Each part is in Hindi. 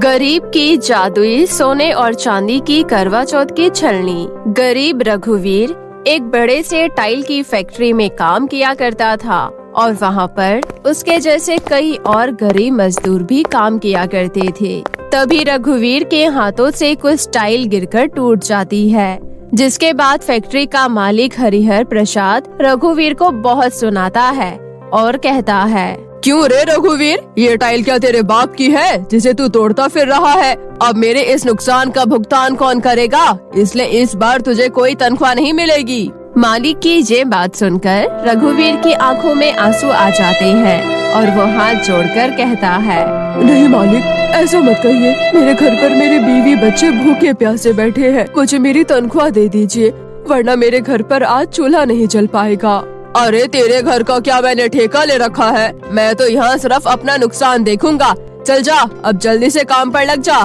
गरीब की जादुई सोने और चांदी की करवा चौथ की छलनी। गरीब रघुवीर एक बड़े से टाइल की फैक्ट्री में काम किया करता था और वहाँ पर उसके जैसे कई और गरीब मजदूर भी काम किया करते थे। तभी रघुवीर के हाथों से कुछ टाइल गिरकर टूट जाती है, जिसके बाद फैक्ट्री का मालिक हरिहर प्रसाद रघुवीर को बहुत सुनाता है और कहता है, क्यों रे रघुवीर, ये टाइल क्या तेरे बाप की है जिसे तू तोड़ता फिर रहा है? अब मेरे इस नुकसान का भुगतान कौन करेगा? इसलिए इस बार तुझे कोई तनख्वाह नहीं मिलेगी। मालिक की ये बात सुनकर रघुवीर की आंखों में आंसू आ जाते हैं और वो हाथ जोड़कर कहता है, नहीं मालिक, ऐसा मत कहिए। मेरे घर पर मेरे बीवी बच्चे भूखे प्यासे बैठे हैं। मुझे मेरी तनख्वाह दे दीजिए, वरना मेरे घर पर आज चूल्हा नहीं जल पाएगा। अरे तेरे घर का क्या मैंने ठेका ले रखा है? मैं तो यहाँ सिर्फ अपना नुकसान देखूंगा। चल जा, अब जल्दी से काम पर लग जा।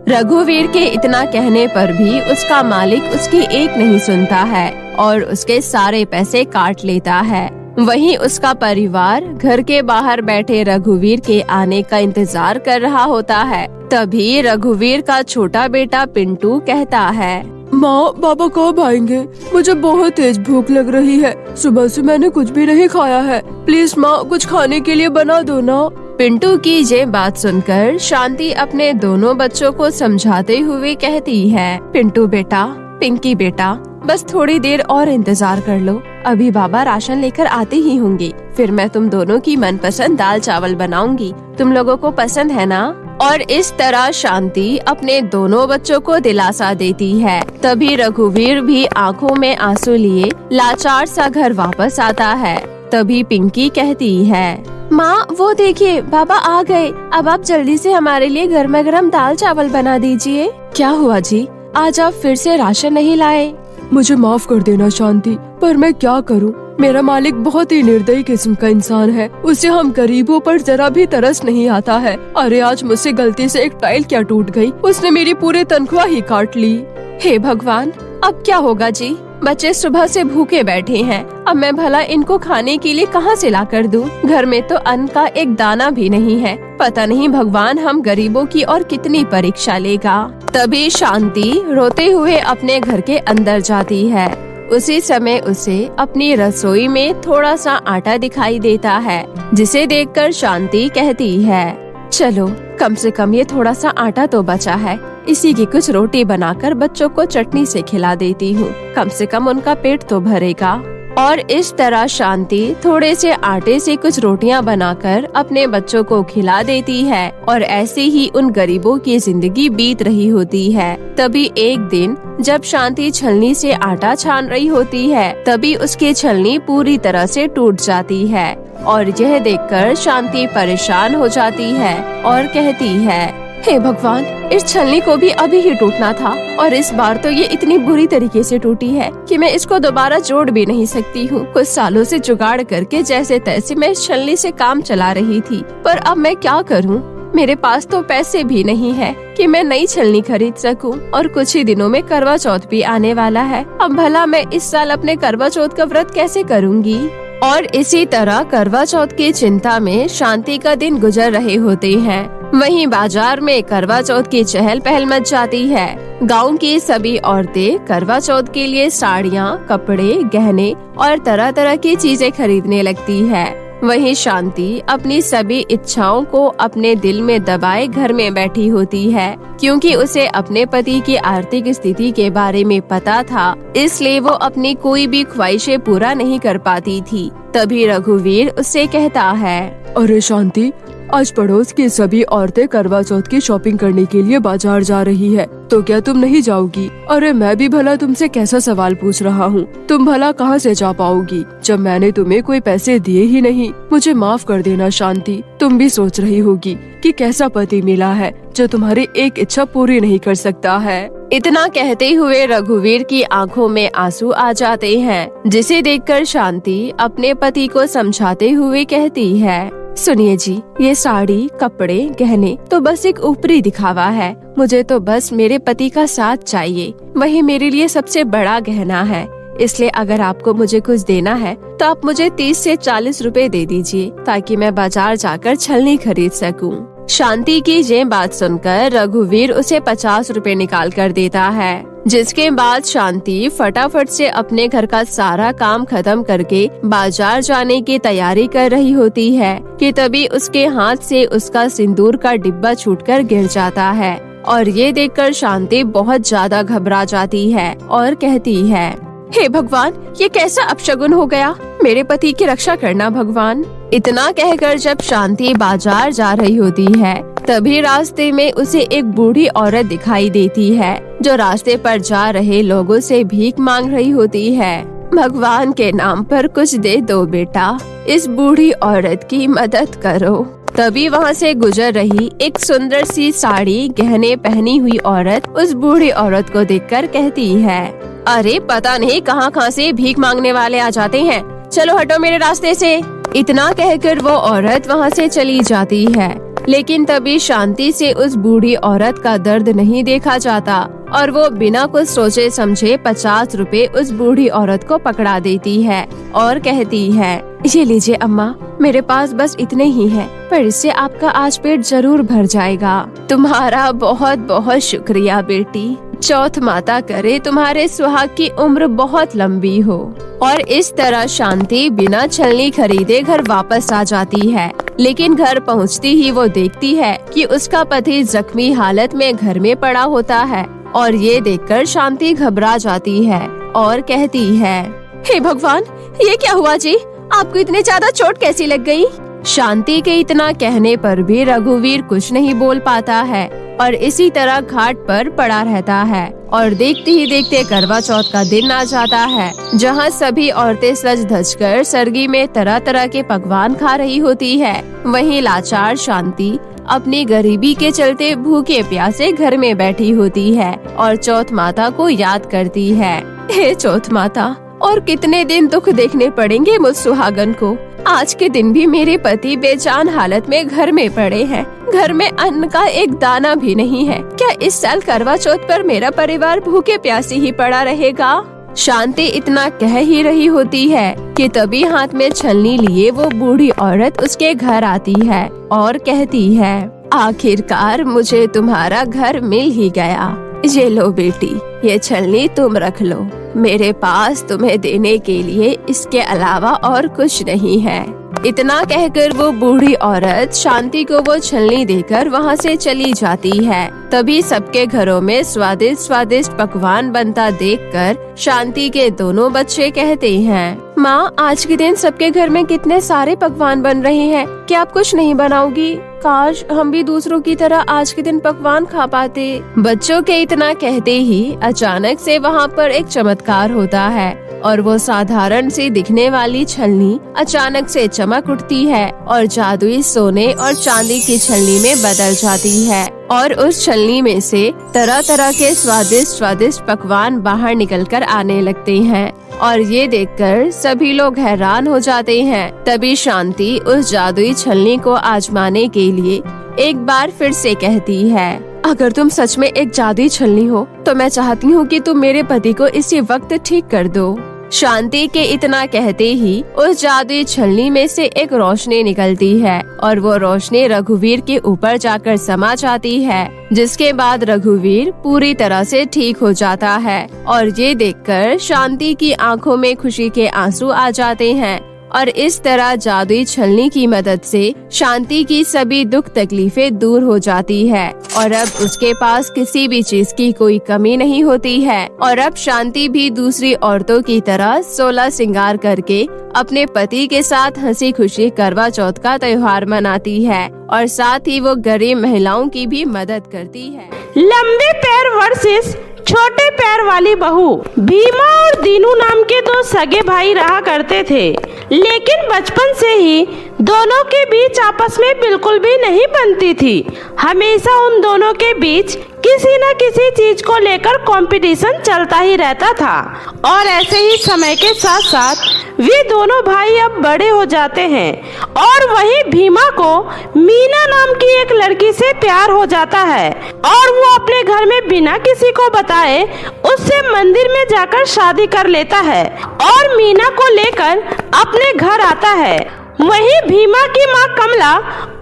रघुवीर के इतना कहने पर भी उसका मालिक उसकी एक नहीं सुनता है और उसके सारे पैसे काट लेता है। वहीं उसका परिवार घर के बाहर बैठे रघुवीर के आने का इंतजार कर रहा होता है। तभी रघुवीर का छोटा बेटा पिंटू कहता है, माँ, बाबा कब आएंगे? मुझे बहुत तेज भूख लग रही है। सुबह से मैंने कुछ भी नहीं खाया है। प्लीज माँ, कुछ खाने के लिए बना दो ना। पिंटू की ये बात सुनकर शांति अपने दोनों बच्चों को समझाते हुए कहती है, पिंटू बेटा, पिंकी बेटा, बस थोड़ी देर और इंतजार कर लो। अभी बाबा राशन लेकर आते ही होंगे। फिर मैं तुम दोनों की मनपसंद दाल चावल बनाऊंगी। तुम लोगों को पसंद है ना? और इस तरह शांति अपने दोनों बच्चों को दिलासा देती है। तभी रघुवीर भी आंखों में आंसू लिए लाचार सा घर वापस आता है। तभी पिंकी कहती है, माँ, वो देखिए बाबा आ गए। अब आप जल्दी से हमारे लिए गर्मा गर्म दाल चावल बना दीजिए। क्या हुआ जी, आज आप फिर से राशन नहीं लाए? मुझे माफ कर देना शांति, पर मैं क्या करूं? मेरा मालिक बहुत ही निर्दयी किस्म का इंसान है। उसे हम गरीबों पर जरा भी तरस नहीं आता है। अरे आज मुझसे गलती से एक टाइल क्या टूट गई, उसने मेरी पूरी तनख्वाह ही काट ली। हे भगवान, अब क्या होगा जी? बच्चे सुबह से भूखे बैठे हैं। अब मैं भला इनको खाने के लिए कहाँ से ला कर दूं? घर में तो अन्न का एक दाना भी नहीं है। पता नहीं भगवान हम गरीबों की और कितनी परीक्षा लेगा। तभी शांति रोते हुए अपने घर के अंदर जाती है। उसी समय उसे अपनी रसोई में थोड़ा सा आटा दिखाई देता है, जिसे देखकर शांति कहती है, चलो कम से कम ये थोड़ा सा आटा तो बचा है। इसी की कुछ रोटी बनाकर बच्चों को चटनी से खिला देती हूँ। कम से कम उनका पेट तो भरेगा। और इस तरह शांति थोड़े से आटे से कुछ रोटियां बनाकर अपने बच्चों को खिला देती है और ऐसे ही उन गरीबों की जिंदगी बीत रही होती है। तभी एक दिन जब शांति छलनी से आटा छान रही होती है, तभी उसकी छलनी पूरी तरह से टूट जाती है और यह देखकर शांति परेशान हो जाती है और कहती है, हे भगवान, इस छलनी को भी अभी ही टूटना था और इस बार तो ये इतनी बुरी तरीके से टूटी है कि मैं इसको दोबारा जोड़ भी नहीं सकती हूँ। कुछ सालों से जुगाड़ करके जैसे तैसे मैं इस छलनी से काम चला रही थी, पर अब मैं क्या करूँ? मेरे पास तो पैसे भी नहीं है कि मैं नई छलनी खरीद सकूं और कुछ ही दिनों में करवा चौथ भी आने वाला है। अब भला मैं इस साल अपने करवा चौथ का व्रत कैसे करूँगी? और इसी तरह करवा चौथ की चिंता में शांति का दिन गुजर रहे होते हैं। वहीं बाजार में करवा चौथ की चहल पहल मच जाती है। गांव की सभी औरतें करवा चौथ के लिए साड़ियाँ, कपड़े, गहने और तरह तरह की चीजें खरीदने लगती है। वहीं शांति अपनी सभी इच्छाओं को अपने दिल में दबाए घर में बैठी होती है, क्योंकि उसे अपने पति की आर्थिक स्थिति के बारे में पता था, इसलिए वो अपनी कोई भी ख्वाहिशें पूरा नहीं कर पाती थी। तभी रघुवीर उससे कहता है, अरे शांति, आज पड़ोस की सभी औरतें करवा चौथ की शॉपिंग करने के लिए बाजार जा रही है, तो क्या तुम नहीं जाओगी? अरे मैं भी भला तुमसे कैसा सवाल पूछ रहा हूँ। तुम भला कहाँ से जा पाओगी जब मैंने तुम्हें कोई पैसे दिए ही नहीं? मुझे माफ कर देना शांति। तुम भी सोच रही होगी कि कैसा पति मिला है जो तुम्हारी एक इच्छा पूरी नहीं कर सकता है। इतना कहते हुए रघुवीर की आंखों में आंसू आ जाते हैं, जिसे देखकर शांति अपने पति को समझाते हुए कहती है, सुनिए जी, ये साड़ी, कपड़े, गहने तो बस एक ऊपरी दिखावा है। मुझे तो बस मेरे पति का साथ चाहिए, वही मेरे लिए सबसे बड़ा गहना है। इसलिए अगर आपको मुझे कुछ देना है तो आप मुझे 30 से 40 रुपए दे दीजिए, ताकि मैं बाजार जाकर छलनी खरीद सकूं। शांति की ये बात सुनकर रघुवीर उसे 50 रुपए निकाल कर देता है, जिसके बाद शांति फटाफट से अपने घर का सारा काम खत्म करके बाजार जाने की तैयारी कर रही होती है कि तभी उसके हाथ से उसका सिंदूर का डिब्बा छूटकर गिर जाता है। और ये देखकर शांति बहुत ज्यादा घबरा जाती है और कहती है, हे भगवान, ये कैसा अपशगुन हो गया, मेरे पति की रक्षा करना भगवान। इतना कहकर जब शांति बाजार जा रही होती है तभी रास्ते में उसे एक बूढ़ी औरत दिखाई देती है जो रास्ते पर जा रहे लोगों से भीख मांग रही होती है। भगवान के नाम पर कुछ दे दो बेटा, इस बूढ़ी औरत की मदद करो। तभी वहाँ से गुजर रही एक सुंदर सी साड़ी गहने पहनी हुई औरत उस बूढ़ी औरत को देखकर कहती है, अरे पता नहीं कहाँ से भीख मांगने वाले आ जाते हैं, चलो हटो मेरे रास्ते से। इतना कहकर वो औरत वहाँ से चली जाती है, लेकिन तभी शांति से उस बूढ़ी औरत का दर्द नहीं देखा जाता और वो बिना कुछ सोचे समझे 50 रुपए उस बूढ़ी औरत को पकड़ा देती है और कहती है, ये लीजिए अम्मा, मेरे पास बस इतने ही है, पर इससे आपका आज पेट जरूर भर जाएगा। तुम्हारा बहुत बहुत शुक्रिया बेटी, चौथ माता करे तुम्हारे सुहाग की उम्र बहुत लंबी हो। और इस तरह शांति बिना छलनी खरीदे घर वापस आ जाती है, लेकिन घर पहुंचती ही वो देखती है कि उसका पति जख्मी हालत में घर में पड़ा होता है और ये देखकर शांति घबरा जाती है और कहती है, हे भगवान, ये क्या हुआ जी, आपको इतनी ज्यादा चोट कैसी लग गई? शांति के इतना कहने पर भी रघुवीर कुछ नहीं बोल पाता है और इसी तरह घाट पर पड़ा रहता है। और देखते ही देखते करवा चौथ का दिन आ जाता है, जहां सभी औरतें सज धज कर सरगी में तरह तरह के पकवान खा रही होती है। वहीं लाचार शांति अपनी गरीबी के चलते भूखे प्यासे घर में बैठी होती है और चौथ माता को याद करती है। हे चौथ माता, और कितने दिन दुख देखने पड़ेंगे मुझ सुहागन को। आज के दिन भी मेरे पति बेजान हालत में घर में पड़े हैं, घर में अन्न का एक दाना भी नहीं है। क्या इस साल करवा चौथ पर मेरा परिवार भूखे प्यासे ही पड़ा रहेगा? शांति इतना कह ही रही होती है कि तभी हाथ में छलनी लिए वो बूढ़ी औरत उसके घर आती है और कहती है, आखिरकार मुझे तुम्हारा घर मिल ही गया। ये लो बेटी, ये छलनी तुम रख लो, मेरे पास तुम्हें देने के लिए इसके अलावा और कुछ नहीं है। इतना कहकर वो बूढ़ी औरत शांति को वो छलनी देकर वहाँ से चली जाती है। तभी सबके घरों में स्वादिष्ट स्वादिष्ट पकवान बनता देखकर शांति के दोनों बच्चे कहते हैं, माँ, आज के दिन सबके घर में कितने सारे पकवान बन रहे हैं, क्या आप कुछ नहीं बनाओगी? काश हम भी दूसरों की तरह आज के दिन पकवान खा पाते। बच्चों के इतना कहते ही अचानक से वहाँ पर एक चमत्कार होता है और वो साधारण सी दिखने वाली छलनी अचानक से चमक उठती है और जादुई सोने और चांदी की छलनी में बदल जाती है और उस छलनी में से तरह तरह के स्वादिष्ट स्वादिष्ट पकवान बाहर निकलकर आने लगते हैं। और ये देखकर सभी लोग हैरान हो जाते हैं। तभी शांति उस जादुई छलनी को आजमाने के लिए एक बार फिर से कहती है, अगर तुम सच में एक जादुई छलनी हो तो मैं चाहती हूँ कि तुम मेरे पति को इसी वक्त ठीक कर दो। शांति के इतना कहते ही उस जादुई छलनी में से एक रोशनी निकलती है और वो रोशनी रघुवीर के ऊपर जाकर समा जाती है, जिसके बाद रघुवीर पूरी तरह से ठीक हो जाता है। और ये देखकर शांति की आंखों में खुशी के आंसू आ जाते हैं और इस तरह जादुई छलनी की मदद से शांति की सभी दुख तकलीफें दूर हो जाती है और अब उसके पास किसी भी चीज की कोई कमी नहीं होती है। और अब शांति भी दूसरी औरतों की तरह 16 श्रृंगार करके अपने पति के साथ हंसी खुशी करवा चौथ का त्योहार मनाती है और साथ ही वो गरीब महिलाओं की भी मदद करती है। लंबे पैर वर्सेस छोटे पैर वाली बहू। भीमा और दीनू नाम के दो सगे भाई रहा करते थे, लेकिन बचपन से ही दोनों के बीच आपस में बिल्कुल भी नहीं बनती थी। हमेशा उन दोनों के बीच किसी न किसी चीज को लेकर कंपटीशन चलता ही रहता था और ऐसे ही समय के साथ साथ वे दोनों भाई अब बड़े हो जाते हैं और वहीं भीमा को मीना नाम की एक लड़की से प्यार हो जाता है और वो अपने घर में बिना किसी को बताए उससे मंदिर में जाकर शादी कर लेता है और मीना को लेकर अपने घर आता है। वहीं भीमा की माँ कमला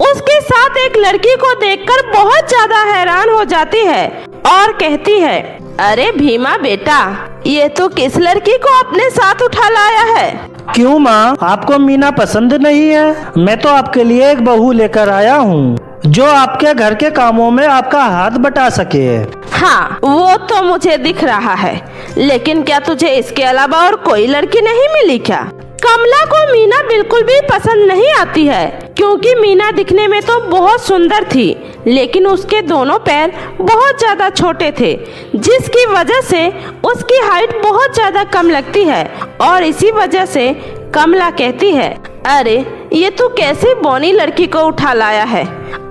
उसके साथ एक लड़की को देखकर बहुत ज्यादा हैरान हो जाती है और कहती है, अरे भीमा बेटा, ये तो किस लड़की को अपने साथ उठा लाया है? क्यों माँ, आपको मीना पसंद नहीं है? मैं तो आपके लिए एक बहू लेकर आया हूँ जो आपके घर के कामों में आपका हाथ बटा सके। हाँ, वो तो मुझे दिख रहा है, लेकिन क्या तुझे इसके अलावा और कोई लड़की नहीं मिली क्या? कमला को मीना बिल्कुल भी पसंद नहीं आती है, क्योंकि मीना दिखने में तो बहुत सुंदर थी, लेकिन उसके दोनों पैर बहुत ज्यादा छोटे थे, जिसकी वजह से उसकी हाइट बहुत ज्यादा कम लगती है। और इसी वजह से कमला कहती है, अरे ये तू कैसी बौनी लड़की को उठा लाया है?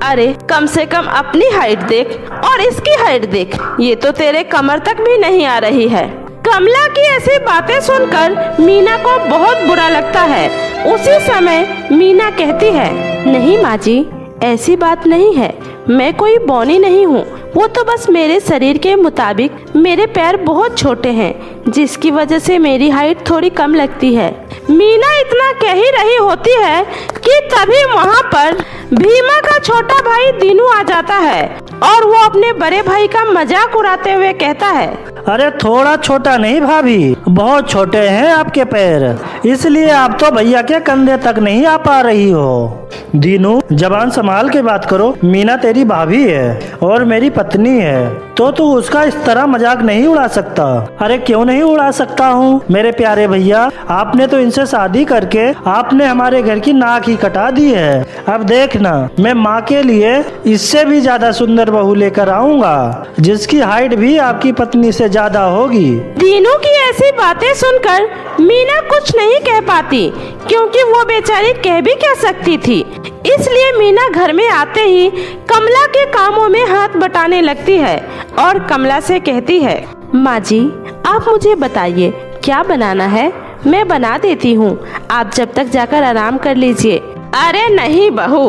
अरे कम से कम अपनी हाइट देख और इसकी हाइट देख, ये तो तेरे कमर तक भी नहीं आ रही है। कमला की ऐसी बातें सुनकर मीना को बहुत बुरा लगता है। उसी समय मीना कहती है, नहीं माँ जी, ऐसी बात नहीं है, मैं कोई बौनी नहीं हूँ, वो तो बस मेरे शरीर के मुताबिक मेरे पैर बहुत छोटे हैं, जिसकी वजह से मेरी हाइट थोड़ी कम लगती है। मीना इतना कह ही रही होती है कि तभी वहाँ पर भीमा का छोटा भाई दीनू आ जाता है और वो अपने बड़े भाई का मजाक उड़ाते हुए कहता है, अरे थोड़ा छोटा नहीं भाभी, बहुत छोटे हैं आपके पैर, इसलिए आप तो भैया के कंधे तक नहीं आ पा रही हो। दीनू, जबान संभाल के बात करो, मीना तेरी भाभी है और मेरी पत्नी है, तो तू उसका इस तरह मजाक नहीं उड़ा सकता। अरे क्यों नहीं उड़ा सकता हूँ मेरे प्यारे भैया, आपने तो इनसे शादी करके आपने हमारे घर की नाक ही कटा दी है। अब देखना, मैं माँ के लिए इससे भी ज्यादा सुंदर बहू लेकर आऊंगा, जिसकी हाइट भी आपकी पत्नी से ज्यादा होगी। दीनू की ऐसी बातें सुनकर मीना कुछ नहीं कह पाती, क्योंकि वो बेचारी कह भी क्या सकती थी। इसलिए मीना घर में आते ही कमला के कामों में हाथ बटाने लगती है और कमला से कहती है, माँ जी, आप मुझे बताइए क्या बनाना है, मैं बना देती हूँ, आप जब तक जाकर आराम कर लीजिए। अरे नहीं बहू,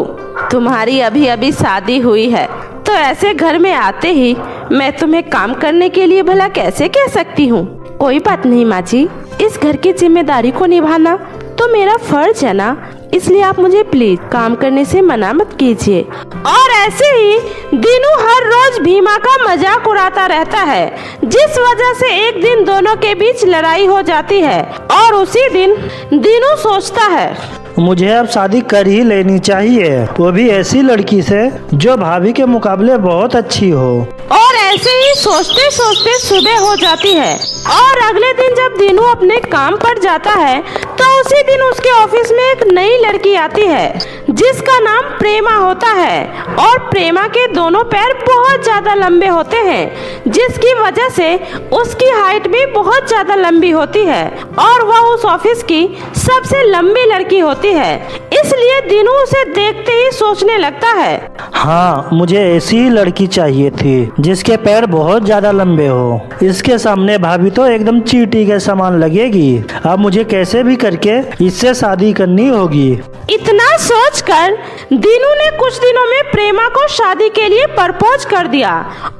तुम्हारी अभी अभी शादी हुई है, तो ऐसे घर में आते ही मैं तुम्हें काम करने के लिए भला कैसे कह सकती हूँ? कोई बात नहीं माँ जी, इस घर की जिम्मेदारी को निभाना तो मेरा फर्ज है ना, इसलिए आप मुझे प्लीज काम करने से मना मत कीजिए। और ऐसे ही दीनू हर रोज भीमा का मजाक उड़ाता रहता है, जिस वजह से एक दिन दोनों के बीच लड़ाई हो जाती है। और उसी दिन दीनू सोचता है, मुझे अब शादी कर ही लेनी चाहिए, वो भी ऐसी लड़की से जो भाभी के मुकाबले बहुत अच्छी हो। और ऐसे ही सोचते सोचते सुबह हो जाती है और अगले दिन जब दीनू अपने काम पर जाता है तो उसी दिन उसके ऑफिस में एक नई लड़की आती है जिसका नाम प्रेमा होता है। और प्रेमा के दोनों पैर बहुत ज्यादा लंबे होते हैं, जिसकी वजह से उसकी हाइट भी बहुत ज्यादा लंबी होती है और वह उस ऑफिस की सबसे लंबी लड़की होती है। इसलिए दीनू उसे देखते ही सोचने लगता है, हाँ, मुझे ऐसी ही लड़की चाहिए थी जिसके पैर बहुत ज्यादा लंबे हो। इसके सामने भाभी तो एकदम चींटी के समान लगेगी। अब मुझे कैसे भी करके इससे शादी करनी होगी। इतना सोचकर दीनू ने कुछ दिनों में प्रेमा को शादी के लिए प्रपोज कर दिया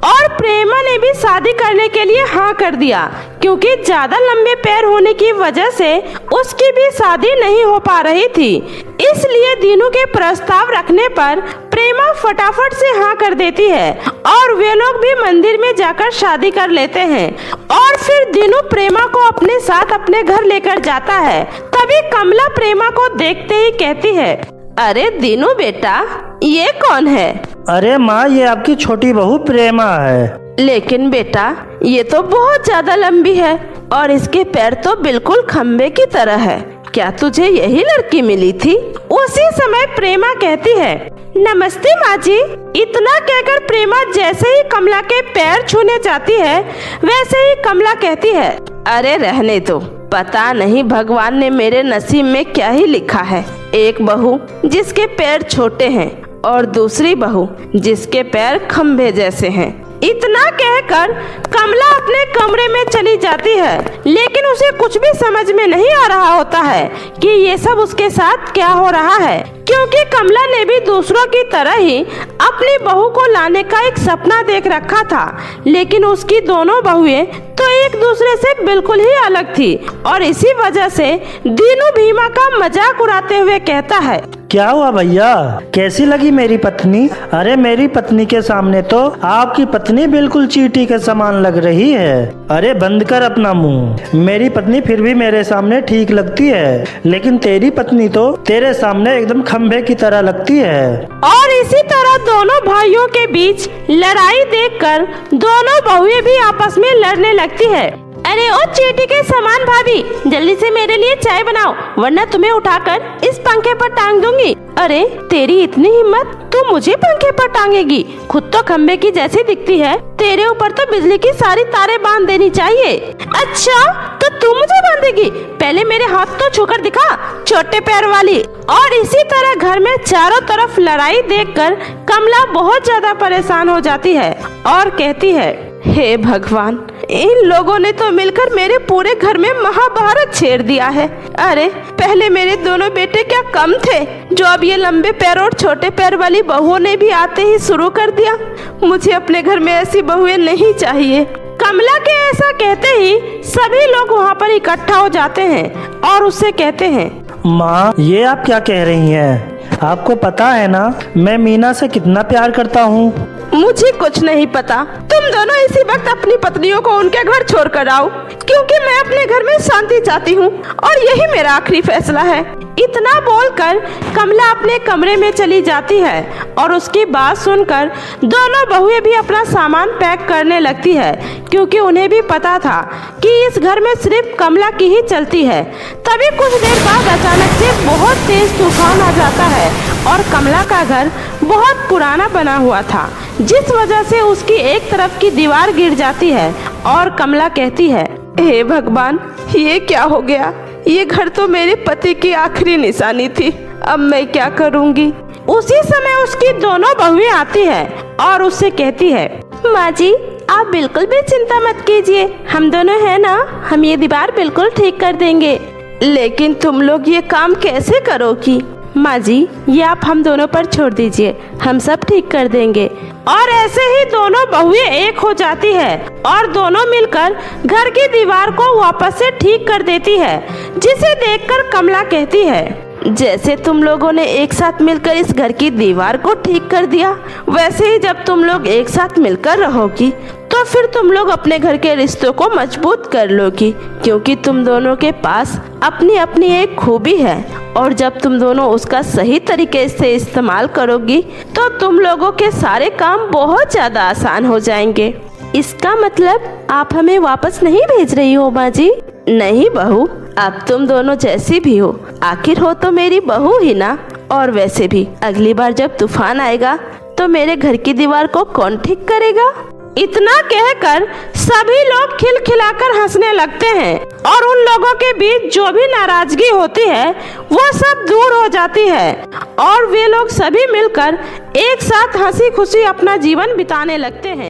और प्रेमा ने भी शादी करने के लिए हाँ कर दिया, क्योंकि ज्यादा लंबे पैर होने की वजह से उसकी भी शादी नहीं हो पा रही थी। इसलिए दीनू के प्रस्ताव रखने पर प्रेमा फटाफट से हाँ कर देती है और वे लोग भी मंदिर में जाकर शादी कर लेते हैं। और फिर दीनू प्रेमा को अपने साथ अपने घर लेकर जाता है। तभी कमला प्रेमा को देखते ही कहती है, अरे दीनू बेटा, ये कौन है? अरे माँ, ये आपकी छोटी बहू प्रेमा है। लेकिन बेटा, ये तो बहुत ज्यादा लंबी है और इसके पैर तो बिल्कुल खम्बे की तरह है। क्या तुझे यही लड़की मिली थी? उसी समय प्रेमा कहती है, नमस्ते माँ जी। इतना कहकर प्रेमा जैसे ही कमला के पैर छूने जाती है, वैसे ही कमला कहती है, अरे रहने दो, पता नहीं भगवान ने मेरे नसीब में क्या ही लिखा है। एक बहू जिसके पैर छोटे हैं और दूसरी बहू जिसके पैर खंभे जैसे हैं। इतना कहकर कमला अपने कमरे में चली जाती है, लेकिन उसे कुछ भी समझ में नहीं आ रहा होता है कि ये सब उसके साथ क्या हो रहा है, क्योंकि कमला ने भी दूसरों की तरह ही अपनी बहू को लाने का एक सपना देख रखा था। लेकिन उसकी दोनों बहुएं तो एक दूसरे से बिल्कुल ही अलग थी और इसी वजह से दीनू भीमा का मजाक उड़ाते हुए कहता है, क्या हुआ भैया, कैसी लगी मेरी पत्नी? अरे मेरी पत्नी के सामने तो आपकी पत्नी बिल्कुल चींटी के समान लग रही है। अरे बंद कर अपना मुंह। मेरी पत्नी फिर भी मेरे सामने ठीक लगती है, लेकिन तेरी पत्नी तो तेरे सामने एकदम खंभे की तरह लगती है। और इसी तरह दोनों भाइयों के बीच लड़ाई देखकर दोनों बहुएं भी आपस में लड़ने लगती है। अरे ओ चींटी के समान भाभी, जल्दी से मेरे लिए चाय बनाओ, वरना तुम्हें उठाकर इस पंखे पर टांग दूंगी। अरे तेरी इतनी हिम्मत, तू मुझे पंखे पर टांगेगी? खुद तो खम्बे की जैसी दिखती है, तेरे ऊपर तो बिजली की सारी तारें बांध देनी चाहिए। अच्छा तो तू मुझे बांधेगी? पहले मेरे हाथ तो छूकर दिखा, छोटे पैर वाली। और इसी तरह घर में चारों तरफ लड़ाई देखकर कमला बहुत ज्यादा परेशान हो जाती है और कहती है, हे भगवान, इन लोगों ने तो मिलकर मेरे पूरे घर में महाभारत छेड़ दिया है। अरे पहले मेरे दोनों बेटे क्या कम थे, जो अब ये लंबे पैर और छोटे पैर वाली बहुओं ने भी आते ही शुरू कर दिया। मुझे अपने घर में ऐसी बहुएं नहीं चाहिए। कमला के ऐसा कहते ही सभी लोग वहाँ पर इकट्ठा हो जाते हैं और उससे कहते हैं, माँ ये आप क्या कह रही हैं? आपको पता है ना मैं मीना से कितना प्यार करता हूँ। मुझे कुछ नहीं पता। तुम दोनों इसी वक्त अपनी पत्नियों को उनके घर छोड़ कर आओ, क्योंकि मैं अपने घर में शांति चाहती हूँ और यही मेरा आखिरी फैसला है। इतना बोलकर कमला अपने कमरे में चली जाती है और उसकी बात सुनकर दोनों बहुएं भी अपना सामान पैक करने लगती है, क्योंकि उन्हें भी पता था कि इस घर में सिर्फ कमला की ही चलती है। तभी कुछ देर बाद अचानक से बहुत तेज तूफान आ जाता है और कमला का घर बहुत पुराना बना हुआ था, जिस वजह से उसकी एक तरफ की दीवार गिर जाती है और कमला कहती है, हे भगवान, ये क्या हो गया? ये घर तो मेरे पति की आखिरी निशानी थी, अब मैं क्या करूंगी? उसी समय उसकी दोनों बहुएं आती है और उससे कहती है, माँ जी आप बिल्कुल भी चिंता मत कीजिए, हम दोनों हैं ना, हम ये दीवार बिल्कुल ठीक कर देंगे। लेकिन तुम लोग ये काम कैसे करोगी? माँ जी ये आप हम दोनों पर छोड़ दीजिए, हम सब ठीक कर देंगे। और ऐसे ही दोनों बहुएं एक हो जाती है और दोनों मिलकर घर की दीवार को वापस से ठीक कर देती है, जिसे देखकर कमला कहती है, जैसे तुम लोगों ने एक साथ मिलकर इस घर की दीवार को ठीक कर दिया, वैसे ही जब तुम लोग एक साथ मिलकर रहोगी तो फिर तुम लोग अपने घर के रिश्तों को मजबूत कर लोगी, क्योंकि तुम दोनों के पास अपनी अपनी एक खूबी है और जब तुम दोनों उसका सही तरीके से इस्तेमाल करोगी तो तुम लोगों के सारे काम बहुत ज्यादा आसान हो जाएंगे। इसका मतलब आप हमें वापस नहीं भेज रही हो माँ जी? नहीं बहू, अब तुम दोनों जैसी भी हो, आखिर हो तो मेरी बहू ही ना। और वैसे भी अगली बार जब तूफान आएगा तो मेरे घर की दीवार को कौन ठीक करेगा? इतना कहकर सभी लोग खिलखिलाकर हंसने लगते हैं और उन लोगों के बीच जो भी नाराजगी होती है वो सब दूर हो जाती है और वे लोग सभी मिलकर एक साथ हंसी खुशी अपना जीवन बिताने लगते हैं।